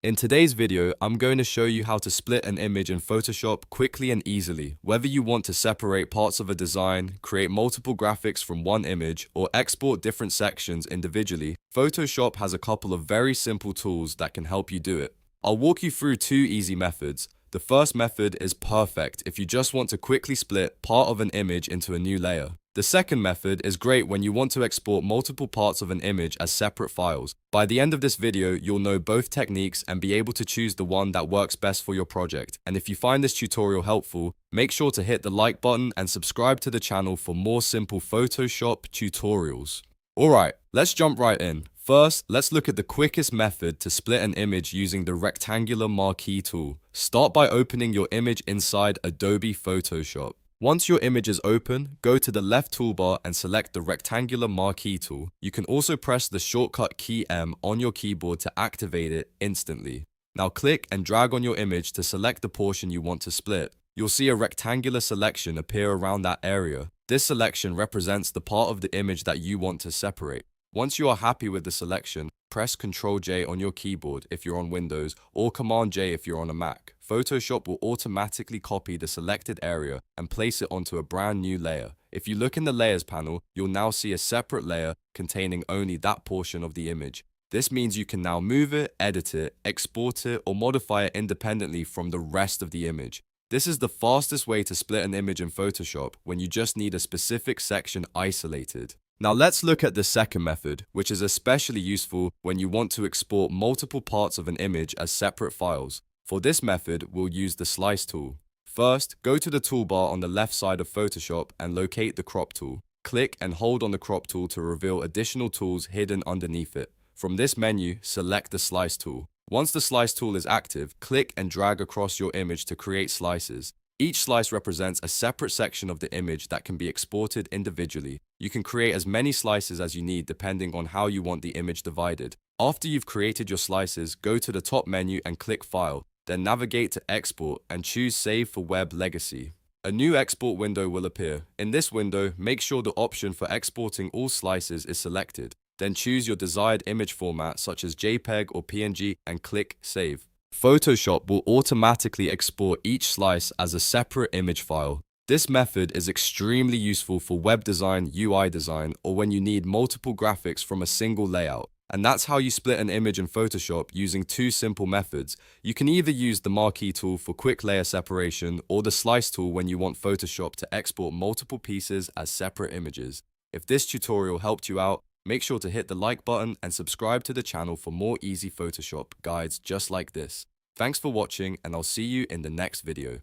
In today's video, I'm going to show you how to split an image in Photoshop quickly and easily. Whether you want to separate parts of a design, create multiple graphics from one image, or export different sections individually, Photoshop has a couple of very simple tools that can help you do it. I'll walk you through two easy methods. The first method is perfect if you just want to quickly split part of an image into a new layer. The second method is great when you want to export multiple parts of an image as separate files. By the end of this video, you'll know both techniques and be able to choose the one that works best for your project. And if you find this tutorial helpful, make sure to hit the like button and subscribe to the channel for more simple Photoshop tutorials. Alright, let's jump right in. First, let's look at the quickest method to split an image using the rectangular marquee tool. Start by opening your image inside Adobe Photoshop. Once your image is open, go to the left toolbar and select the rectangular marquee tool. You can also press the shortcut key M on your keyboard to activate it instantly. Now click and drag on your image to select the portion you want to split. You'll see a rectangular selection appear around that area. This selection represents the part of the image that you want to separate. Once you are happy with the selection, press Ctrl J on your keyboard if you're on Windows or Command J if you're on a Mac. Photoshop will automatically copy the selected area and place it onto a brand new layer. If you look in the Layers panel, you'll now see a separate layer containing only that portion of the image. This means you can now move it, edit it, export it, or modify it independently from the rest of the image. This is the fastest way to split an image in Photoshop when you just need a specific section isolated. Now let's look at the second method, which is especially useful when you want to export multiple parts of an image as separate files. For this method, we'll use the Slice tool. First, go to the toolbar on the left side of Photoshop and locate the Crop tool. Click and hold on the Crop tool to reveal additional tools hidden underneath it. From this menu, select the Slice tool. Once the Slice tool is active, click and drag across your image to create slices. Each slice represents a separate section of the image that can be exported individually. You can create as many slices as you need depending on how you want the image divided. After you've created your slices, go to the top menu and click File, then navigate to Export and choose Save for Web Legacy. A new export window will appear. In this window, make sure the option for exporting all slices is selected. Then choose your desired image format such as JPEG or PNG and click Save. Photoshop will automatically export each slice as a separate image file. This method is extremely useful for web design, UI design, or when you need multiple graphics from a single layout. And that's how you split an image in Photoshop using two simple methods. You can either use the Marquee tool for quick layer separation or the Slice tool when you want Photoshop to export multiple pieces as separate images. If this tutorial helped you out, make sure to hit the like button and subscribe to the channel for more easy Photoshop guides just like this. Thanks for watching, and I'll see you in the next video.